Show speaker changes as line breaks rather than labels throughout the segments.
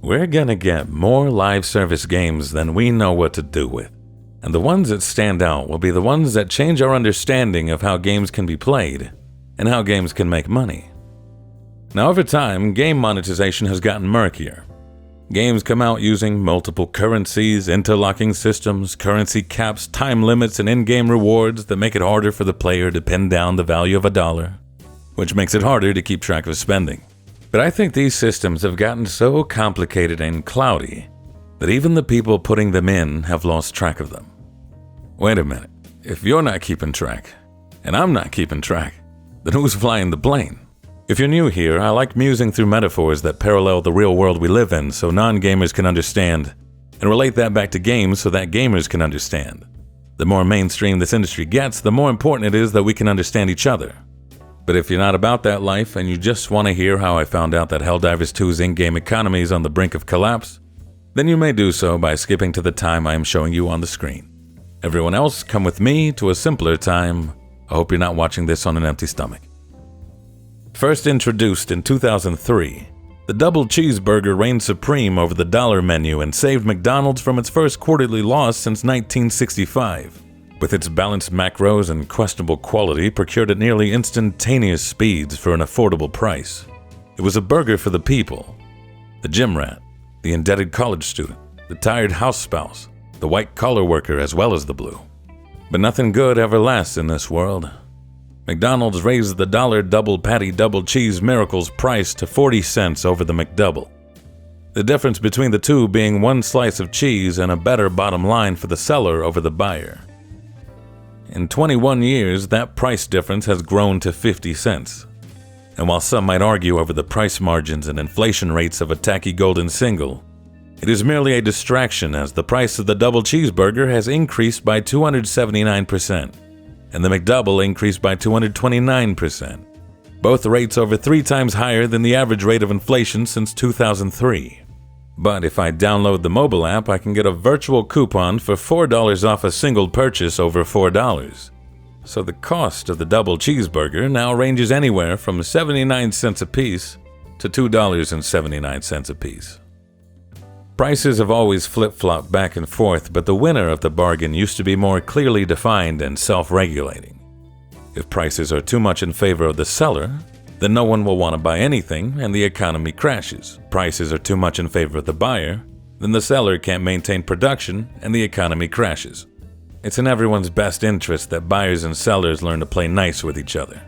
We're gonna get more live service games than we know what to do with. And the ones that stand out will be the ones that change our understanding of how games can be played and how games can make money. Now, over time, game monetization has gotten murkier. Games come out using multiple currencies, interlocking systems, currency caps, time limits, and in-game rewards that make it harder for the player to pin down the value of a dollar, which makes it harder to keep track of spending. But I think these systems have gotten so complicated and cloudy that even the people putting them in have lost track of them. Wait a minute, if you're not keeping track, and I'm not keeping track, then who's flying the plane? If you're new here, I like musing through metaphors that parallel the real world we live in so non-gamers can understand, and relate that back to games so that gamers can understand. The more mainstream this industry gets, the more important it is that we can understand each other. But if you're not about that life and you just want to hear how I found out that Helldivers 2's in-game economy is on the brink of collapse, then you may do so by skipping to the time I am showing you on the screen. Everyone else, come with me to a simpler time. I hope you're not watching this on an empty stomach. First introduced in 2003, the double cheeseburger reigned supreme over the dollar menu and saved McDonald's from its first quarterly loss since 1965. With its balanced macros and questionable quality procured at nearly instantaneous speeds for an affordable price. It was a burger for the people. The gym rat, the indebted college student, the tired house spouse, the white-collar worker as well as the blue. But nothing good ever lasts in this world. McDonald's raised the dollar double patty double cheese miracles price to 40 cents over the McDouble. The difference between the two being one slice of cheese and a better bottom line for the seller over the buyer. In 21 years, that price difference has grown to 50 cents. And while some might argue over the price margins and inflation rates of a tacky golden single, it is merely a distraction as the price of the double cheeseburger has increased by 279%, and the McDouble increased by 229%, both rates over 3 times higher than the average rate of inflation since 2003. But if I download the mobile app, I can get a virtual coupon for $4 off a single purchase over $4. So the cost of the double cheeseburger now ranges anywhere from 79 cents a piece to $2.79 a piece. Prices have always flip-flopped back and forth, but the winner of the bargain used to be more clearly defined and self-regulating. If prices are too much in favor of the seller, then no one will want to buy anything and the economy crashes. Prices are too much in favor of the buyer, then the seller can't maintain production and the economy crashes. It's in everyone's best interest that buyers and sellers learn to play nice with each other.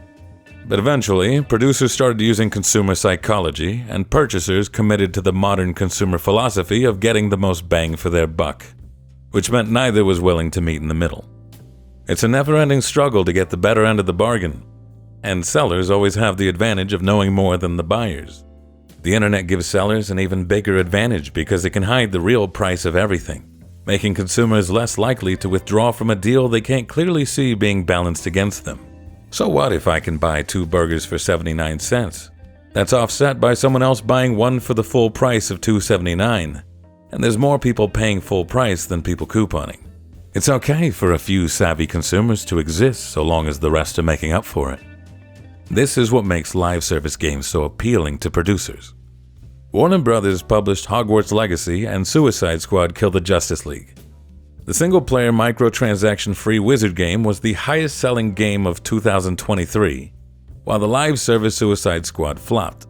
But eventually, producers started using consumer psychology and purchasers committed to the modern consumer philosophy of getting the most bang for their buck, which meant neither was willing to meet in the middle. It's a never-ending struggle to get the better end of the bargain, and sellers always have the advantage of knowing more than the buyers. The internet gives sellers an even bigger advantage because it can hide the real price of everything, making consumers less likely to withdraw from a deal they can't clearly see being balanced against them. So what if I can buy 2 burgers for 79 cents? That's offset by someone else buying one for the full price of $2.79, and there's more people paying full price than people couponing. It's okay for a few savvy consumers to exist so long as the rest are making up for it. This is what makes live service games so appealing to producers. Warner Brothers published Hogwarts Legacy and Suicide Squad Kill the Justice League. The single-player microtransaction-free Wizard game was the highest-selling game of 2023, while the live service Suicide Squad flopped.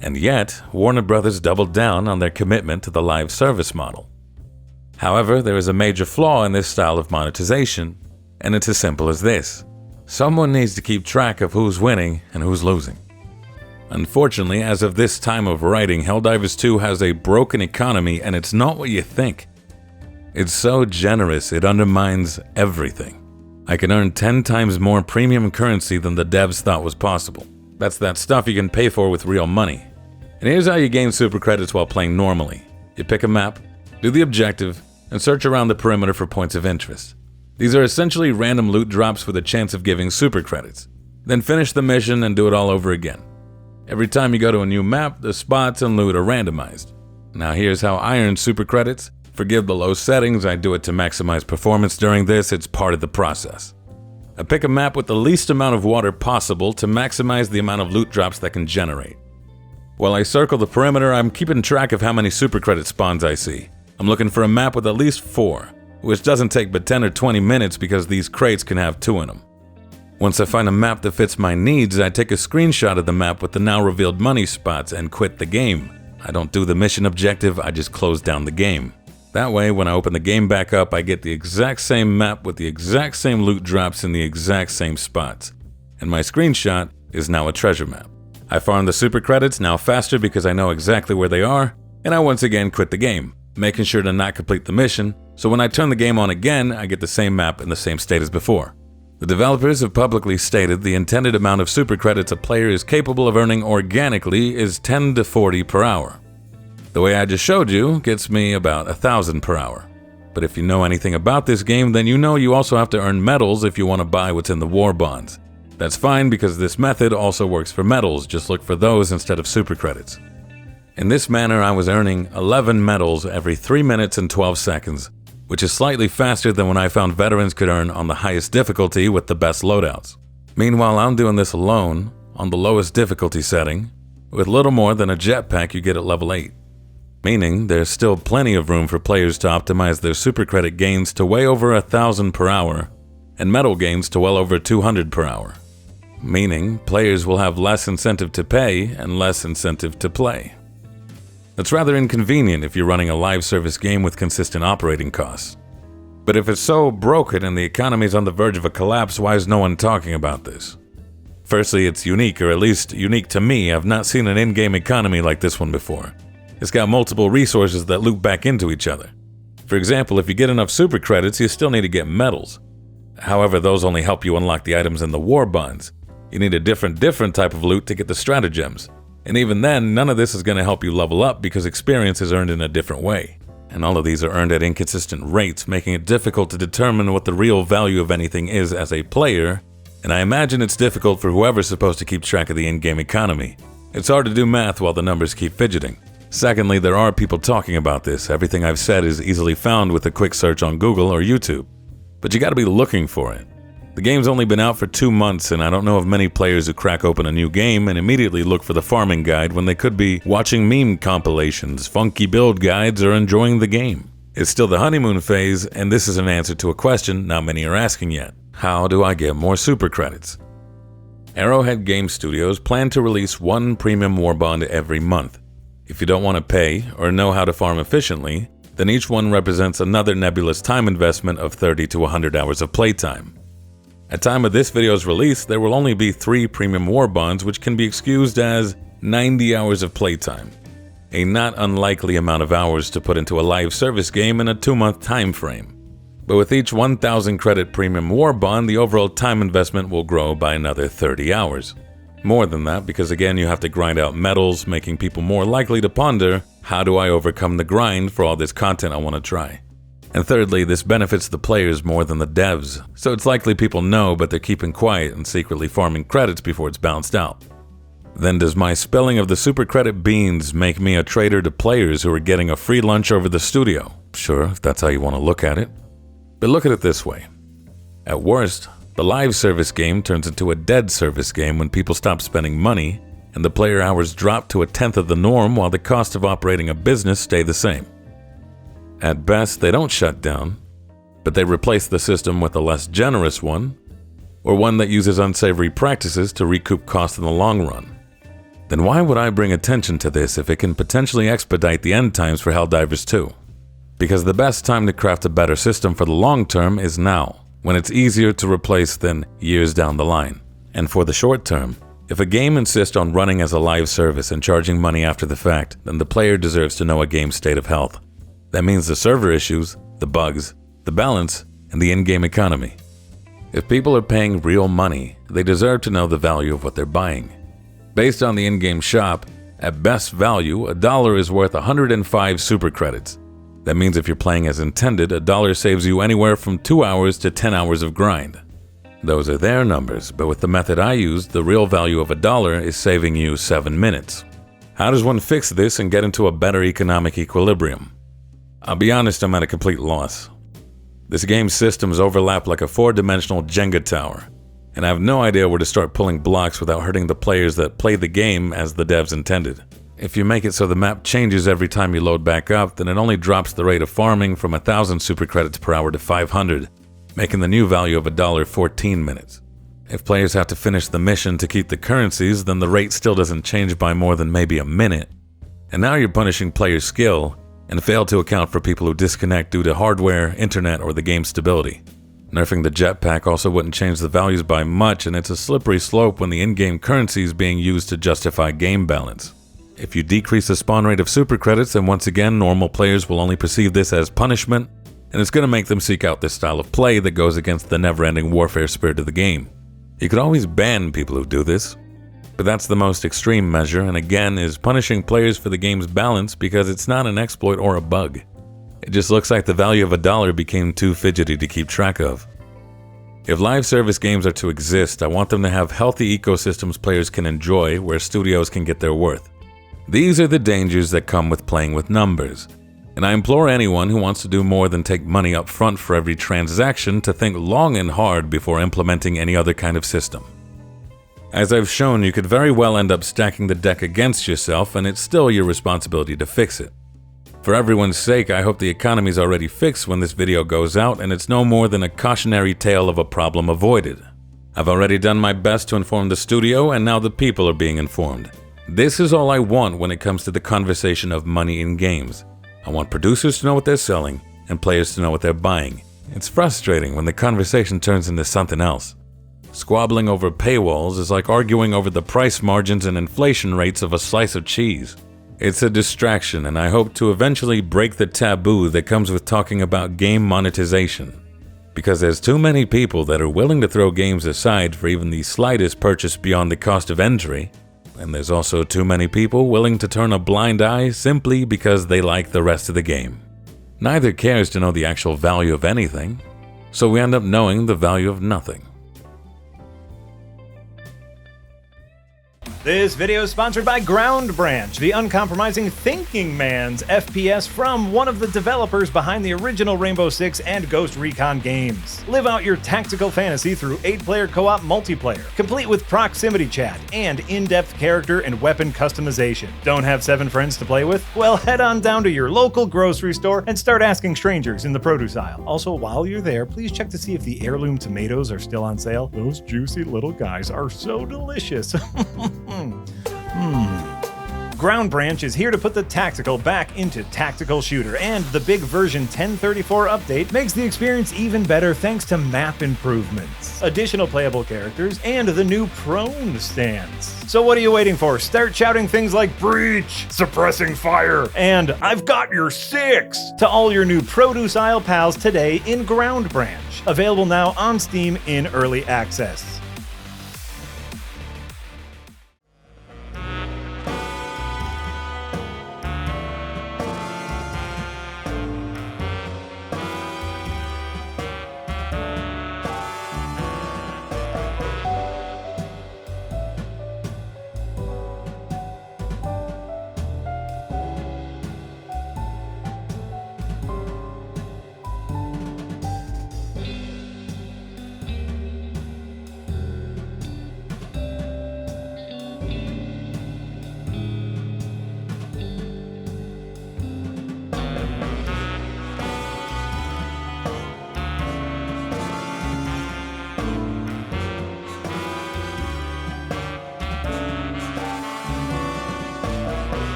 And yet, Warner Brothers doubled down on their commitment to the live service model. However, there is a major flaw in this style of monetization, and it's as simple as this. Someone needs to keep track of who's winning and who's losing. Unfortunately, as of this time of writing, Helldivers 2 has a broken economy, and it's not what you think. It's so generous, it undermines everything. I can earn 10 times more premium currency than the devs thought was possible. That's that stuff you can pay for with real money. And here's how you gain super credits while playing normally. You pick a map, do the objective, and search around the perimeter for points of interest. These are essentially random loot drops with a chance of giving super credits. Then finish the mission and do it all over again. Every time you go to a new map, the spots and loot are randomized. Now here's how I earn super credits. Forgive the low settings, I do it to maximize performance during this, it's part of the process. I pick a map with the least amount of water possible to maximize the amount of loot drops that can generate. While I circle the perimeter, I'm keeping track of how many super credit spawns I see. I'm looking for a map with at least 4, which doesn't take but 10 or 20 minutes because these crates can have 2 in them. Once I find a map that fits my needs, I take a screenshot of the map with the now revealed money spots and quit the game. I don't do the mission objective, I just close down the game. That way, when I open the game back up, I get the exact same map with the exact same loot drops in the exact same spots. And my screenshot is now a treasure map. I farm the super credits now faster because I know exactly where they are, and I once again quit the game, making sure to not complete the mission, so when I turn the game on again, I get the same map in the same state as before. The developers have publicly stated the intended amount of super credits a player is capable of earning organically is 10 to 40 per hour. The way I just showed you gets me about 1,000 per hour. But if you know anything about this game, then you know you also have to earn medals if you want to buy what's in the war bonds. That's fine because this method also works for medals, just look for those instead of super credits. In this manner, I was earning 11 medals every 3 minutes and 12 seconds, which is slightly faster than when I found veterans could earn on the highest difficulty with the best loadouts. Meanwhile, I'm doing this alone, on the lowest difficulty setting, with little more than a jetpack you get at level 8. Meaning, there's still plenty of room for players to optimize their super credit gains to way over 1,000 per hour, and medal gains to well over 200 per hour. Meaning, players will have less incentive to pay and less incentive to play. That's rather inconvenient if you're running a live service game with consistent operating costs. But if it's so broken and the economy is on the verge of a collapse, why is no one talking about this? Firstly, it's unique, or at least unique to me. I've not seen an in-game economy like this one before. It's got multiple resources that loop back into each other. For example, if you get enough super credits, you still need to get medals. However, those only help you unlock the items in the war bonds. You need a different type of loot to get the stratagems. And even then, none of this is going to help you level up because experience is earned in a different way. And all of these are earned at inconsistent rates, making it difficult to determine what the real value of anything is as a player. And I imagine it's difficult for whoever's supposed to keep track of the in-game economy. It's hard to do math while the numbers keep fidgeting. Secondly, there are people talking about this. Everything I've said is easily found with a quick search on Google or YouTube. But you gotta be looking for it. The game's only been out for 2 months, and I don't know of many players who crack open a new game and immediately look for the farming guide when they could be watching meme compilations, funky build guides, or enjoying the game. It's still the honeymoon phase, and this is an answer to a question not many are asking yet. How do I get more super credits? Arrowhead Game Studios plan to release 1 premium war bond every month. If you don't want to pay or know how to farm efficiently, then each one represents another nebulous time investment of 30 to 100 hours of playtime. At time of this video's release, there will only be 3 premium war bonds, which can be excused as 90 hours of playtime, a not unlikely amount of hours to put into a live service game in a 2-month time frame. But with each 1,000 credit premium war bond, the overall time investment will grow by another 30 hours. More than that, because again you have to grind out medals, making people more likely to ponder, how do I overcome the grind for all this content I want to try? And thirdly, this benefits the players more than the devs, so it's likely people know but they're keeping quiet and secretly farming credits before it's bounced out. Then does my spilling of the super credit beans make me a traitor to players who are getting a free lunch over the studio? Sure, if that's how you want to look at it. But look at it this way. At worst, the live service game turns into a dead service game when people stop spending money and the player hours drop to 1/10 of the norm while the cost of operating a business stay the same. At best, they don't shut down, but they replace the system with a less generous one, or one that uses unsavory practices to recoup costs in the long run. Then why would I bring attention to this if it can potentially expedite the end times for Helldivers 2? Because the best time to craft a better system for the long term is now, when it's easier to replace than years down the line. And for the short term, if a game insists on running as a live service and charging money after the fact, then the player deserves to know a game's state of health. That means the server issues, the bugs, the balance, and the in-game economy. If people are paying real money, they deserve to know the value of what they're buying. Based on the in-game shop, at best value, $1 is worth 105 super credits. That means if you're playing as intended, $1 saves you anywhere from 2 hours to 10 hours of grind. Those are their numbers, but with the method I used, the real value of $1 is saving you 7 minutes. How does one fix this and get into a better economic equilibrium? I'll be honest, I'm at a complete loss. This game's systems overlap like a 4-dimensional Jenga tower, and I have no idea where to start pulling blocks without hurting the players that play the game as the devs intended. If you make it so the map changes every time you load back up, then it only drops the rate of farming from 1,000 super credits per hour to 500, making the new value of $1 14 minutes. If players have to finish the mission to keep the currencies, then the rate still doesn't change by more than maybe a minute. And now you're punishing player skill and fail to account for people who disconnect due to hardware, internet, or the game's stability. Nerfing the jetpack also wouldn't change the values by much, and it's a slippery slope when the in-game currency is being used to justify game balance. If you decrease the spawn rate of super credits, then once again normal players will only perceive this as punishment, and it's going to make them seek out this style of play that goes against the never-ending warfare spirit of the game. You could always ban people who do this, but that's the most extreme measure, and again is punishing players for the game's balance because it's not an exploit or a bug. It just looks like the value of $1 became too fidgety to keep track of. If live service games are to exist, I want them to have healthy ecosystems players can enjoy where studios can get their worth. These are the dangers that come with playing with numbers, and I implore anyone who wants to do more than take money up front for every transaction to think long and hard before implementing any other kind of system. As I've shown, you could very well end up stacking the deck against yourself, and it's still your responsibility to fix it. For everyone's sake, I hope the economy's already fixed when this video goes out, and it's no more than a cautionary tale of a problem avoided. I've already done my best to inform the studio, and now the people are being informed. This is all I want when it comes to the conversation of money in games. I want producers to know what they're selling, and players to know what they're buying. It's frustrating when the conversation turns into something else. Squabbling over paywalls is like arguing over the price margins and inflation rates of a slice of cheese. It's a distraction, and I hope to eventually break the taboo that comes with talking about game monetization. Because there's too many people that are willing to throw games aside for even the slightest purchase beyond the cost of entry, and there's also too many people willing to turn a blind eye simply because they like the rest of the game. Neither cares to know the actual value of anything, so we end up knowing the value of nothing.
This video is sponsored by Ground Branch, the uncompromising thinking man's FPS from one of the developers behind the original Rainbow Six and Ghost Recon games. Live out your tactical fantasy through 8-player co-op multiplayer, complete with proximity chat and in-depth character and weapon customization. Don't have 7 friends to play with? Well, head on down to your local grocery store and start asking strangers in the produce aisle. Also, while you're there, please check to see if the heirloom tomatoes are still on sale. Those juicy little guys are so delicious. Ground Branch is here to put the tactical back into tactical shooter, and the big version 1034 update makes the experience even better thanks to map improvements, additional playable characters, and the new prone stance. So what are you waiting for? Start shouting things like "Breach," "Suppressing fire," and "I've got your 6" to all your new produce aisle pals today in Ground Branch. Available now on Steam in early access.